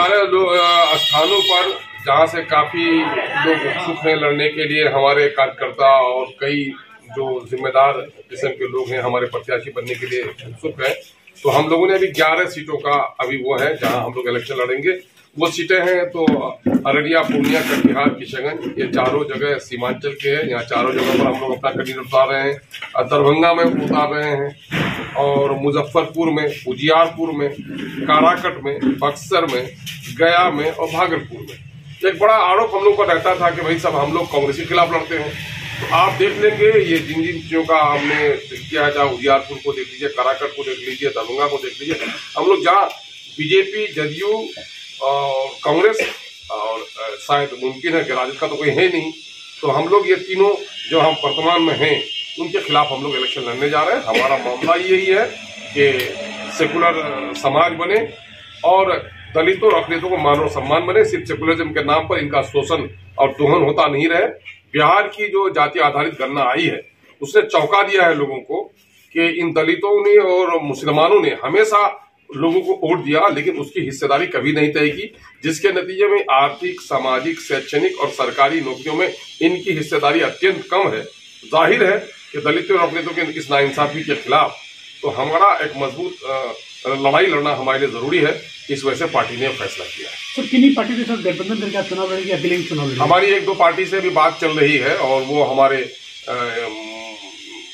हमारे स्थानों पर जहाँ से काफी लोग उत्सुक हैं लड़ने के लिए, हमारे कार्यकर्ता और कई जो जिम्मेदार किस्म के लोग हैं हमारे प्रत्याशी बनने के लिए उत्सुक हैं। तो हम लोगों ने अभी 11 सीटों का अभी वो है जहाँ हम लोग इलेक्शन लड़ेंगे। वो सीटें हैं तो अररिया, पूर्णिया, कटिहार, किशनगंज, ये चारों जगह सीमांचल के हैं। यहाँ चारों जगह पर हम लोग अपना कैंडिडेट उतार रहे हैं। दरभंगा में उतार रहे हैं और मुजफ्फरपुर में, उजियारपुर में, काराकट में, बक्सर में, गया में और भागलपुर में। एक बड़ा आरोप हम लोग का रहता था कि भाई सब हम लोग कांग्रेस के खिलाफ लड़ते हैं। तो आप देख लेंगे ये जिन जिन चीजों का हमने किया है, जहाँ उजियारपुर को देख लीजिए, काराकट को देख लीजिए, दरभंगा को देख लीजिए, हम लोग जहाँ बीजेपी, जदयू और कांग्रेस और शायद मुमकिन है कि राजद का तो कोई है नहीं, तो हम लोग ये तीनों जो हम वर्तमान में हैं उनके खिलाफ हम लोग इलेक्शन लड़ने जा रहे हैं। हमारा मामला यही है कि सेकुलर समाज बने और दलितों और अखिलेतों को मान और सम्मान बने। सिर्फ सेकुलरिज्म के नाम पर इनका शोषण और दोहन होता नहीं रहे। बिहार की जो जाति आधारित गणना आई है उसने चौंका दिया है लोगों को कि इन दलितों ने और मुसलमानों ने हमेशा लोगों को वोट दिया, लेकिन उसकी हिस्सेदारी कभी नहीं तय की, जिसके नतीजे में आर्थिक, सामाजिक, शैक्षणिक और सरकारी नौकरियों में इनकी हिस्सेदारी अत्यंत कम है। जाहिर है कि दलितों और अखिलेतों के इस नाइंसाफी के खिलाफ तो हमारा एक मजबूत लड़ाई लड़ना हमारे लिए जरूरी है। इस वजह से पार्टी ने फैसला किया है। सर, किन्हीं पार्टी के साथ गठबंधन करके आप चुनाव लड़ेंगे, अकेले चुनाव लड़ेंगे? हमारी 1-2 पार्टी से भी बात चल रही है और वो हमारे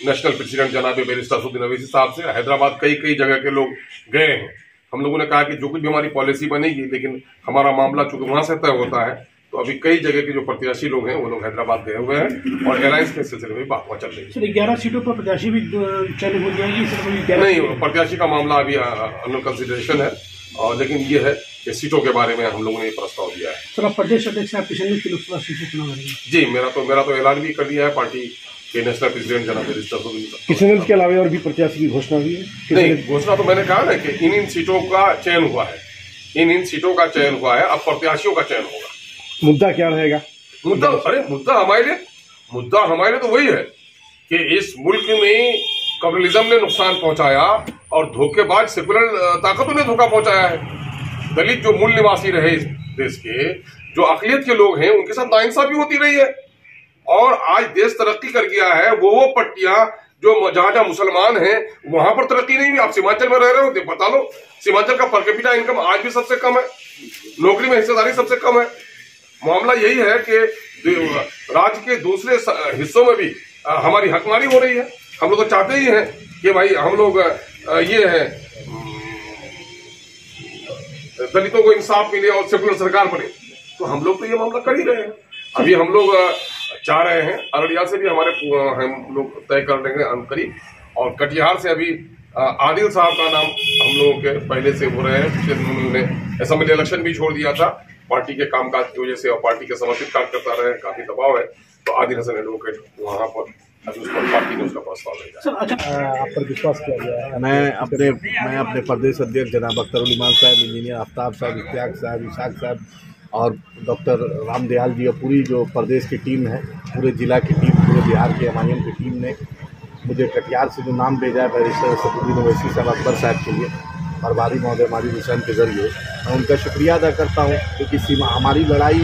नेशनल प्रेसिडेंट जनाब बैरिस्टर असदुद्दीन ओवैसी साहब से हैदराबाद कई जगह के लोग गए हैं। हम लोगों ने कहा कि जो कुछ भी हमारी पॉलिसी बनेगी, लेकिन हमारा मामला चूंकि वहां से तय होता है, तो अभी कई जगह के जो प्रत्याशी लोग हैं वो लोग हैदराबाद गए हुए हैं और एलायंस के सिलसिले में बात चल रही है। सर, 11 सीटों पर प्रत्याशी भी चयन हो जाएगी? नहीं, प्रत्याशी का मामला अभी अंडर कंसिडरेशन है, और लेकिन ये है कि सीटों के बारे में हम लोगों ने प्रस्ताव दिया है। सर, आप प्रदेश अध्यक्ष आप किशनगंज की लोकसभा सीट से चुनाव लड़ेंगे? जी, मेरा तो ऐलान भी कर दिया है पार्टी के नेशनल प्रेसिडेंट जनाब बैरिस्टर असदुद्दीन। किशनगंज के अलावा और भी प्रत्याशी की घोषणा हुई है? नहीं, घोषणा तो मैंने कहा ना कि इन सीटों का चयन हुआ है, इन सीटों का चयन हुआ है। अब प्रत्याशियों का चयन होगा। मुद्दा क्या रहेगा? मुद्दा मुद्दा हमारे लिए तो वही है कि इस मुल्क में कम्युनलिज्म ने नुकसान पहुंचाया और धोखेबाज सेकुलर ताकतों ने धोखा पहुंचाया है। दलित जो मूल निवासी रहे इस देश के, जो अकलियत के लोग हैं, उनके साथ नाइंसाफी होती रही है। और आज देश तरक्की कर गया है। वो पट्टियां जो जहां मुसलमान हैं वहां पर तरक्की नहीं हुई। आप सीमांचल में रह रहे हो, बता लो, सीमांचल का पर कैपिटा इनकम आज भी सबसे कम है, नौकरी में हिस्सेदारी सबसे कम है। मामला यही है कि राज्य के दूसरे हिस्सों में भी हमारी हकमारी हो रही है। हम लोग तो चाहते ही हैं कि भाई हम लोग ये है दलितों को इंसाफ मिले और सेकुलर सरकार बने, तो हम लोग तो ये मामला कर ही रहे हैं। अभी हम लोग चाह रहे हैं, अररिया से भी हमारे हम लोग तय कर देंगे करीब, और कटिहार से अभी आदिल साहब का नाम हम लोगों के पहले से हो रहे हैं। उन्होंने असेंबली इलेक्शन भी छोड़ दिया था पार्टी के कामकाज की वजह से, और पार्टी के समर्थित कार्यकर्ता रहे, काफी दबाव है, तो आदिल हसन एडवोकेट वहां पर पार्टी ने उसका प्रस्ताव भेजा। अच्छा, आप पर विश्वास किया गया है? मैं अपने प्रदेश अध्यक्ष जनाब अख्तरुल इमान साहब, इंजीनियर आफ्ताब साहब, इत्याक साहब, इशाक साहब और डॉक्टर रामदयाल जी और पूरी जो प्रदेश की टीम है, पूरे जिला की टीम, पूरे बिहार के MIM की टीम ने मुझे कटिहार से जो नाम भेजा है बैरिस्टर असदुद्दीन ओवैसी साहब अकबर साहब के लिए, प्रभारी महोदय हमारी हुसैन के जरिए, मैं उनका शुक्रिया अदा करता हूँ। क्योंकि हमारी लड़ाई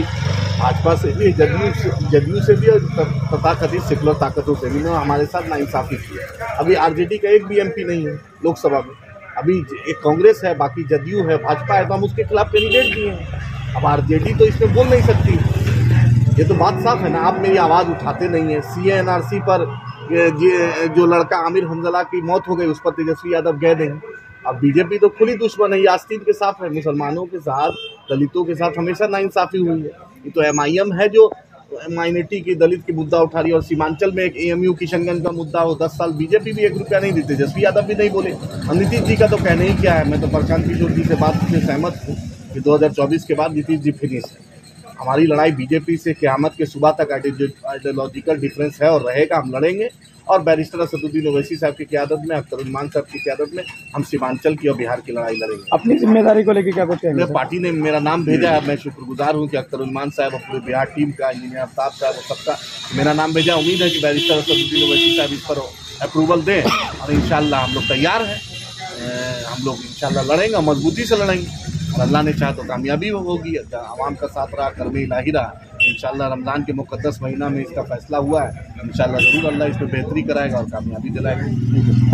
भाजपा से भी, जदयू से भी और तथाकथित सेकुलर ताकतों से भी, हमारे साथ नाइंसाफी की है। अभी RJD का एक भी MP नहीं है लोकसभा में। अभी एक कांग्रेस है, बाकी जदयू है, भाजपा है, तो हम उसके खिलाफ कैंडिडेट दिए हैं। अब RJD तो इसमें बोल नहीं सकती, ये तो बात साफ है ना। आप मेरी आवाज़ उठाते नहीं है। CA/NRC पर जो लड़का आमिर हमजला की मौत हो गई, उस पर तेजस्वी यादव गए नहीं। अब बीजेपी तो खुली दुश्मन है, आस्तीन के साथ है, मुसलमानों के साथ, दलितों के साथ हमेशा नाइंसाफी हुई है। ये तो MIM है जो माइनॉरिटी की, दलित की मुद्दा उठा रही है। और सीमांचल में एक AMU किशनगंज का मुद्दा हो, 10 साल बीजेपी भी 1 रुपया नहीं दी, तेजस्वी यादव भी नहीं बोले, और नीतीश जी का तो कहने ही क्या है। मैं तो प्रशांत किशोर जी से बात से सहमत हूँ कि 2024 के बाद नीतीश जी फिनिश है। हमारी लड़ाई बीजेपी से क़यामत के सुबह तक आइडियोलॉजिकल डिफरेंस है और रहेगा, हम लड़ेंगे। और बैरिस्टर असदुद्दीन ओवैसी साहब की क़यादत में, अख्तरुल इमान साहब की क़यादत में हम सीमांचल की और बिहार की लड़ाई लड़ेंगे। अपनी जिम्मेदारी को लेकर क्या कहते हैं? पार्टी ने मेरा नाम भेजा है, मैं शुक्रगुजार हूँ कि अख्तरुल इमान साहब और पूरे बिहार टीम का, इंजीनियर आफ्ताब साहब और सबका मेरा नाम भेजा। उम्मीद है कि बैरिस्टर असदुद्दीन ओवैसी साहब इस पर अप्रूवल दें, और इंशाल्लाह हम लोग तैयार हैं। हम लोग इंशाल्लाह लड़ेंगे, मजबूती से लड़ेंगे। और अल्लाह ने चाहा तो कामयाबी होगी, आवाम का साथ रहा, कर्म इलाही रहा। इंशाल्लाह रमज़ान के मुक़द्दस महीना में इसका फ़ैसला हुआ है, इंशाल्लाह ज़रूर अल्लाह इसमें बेहतरी कराएगा और कामयाबी दिलाएगा।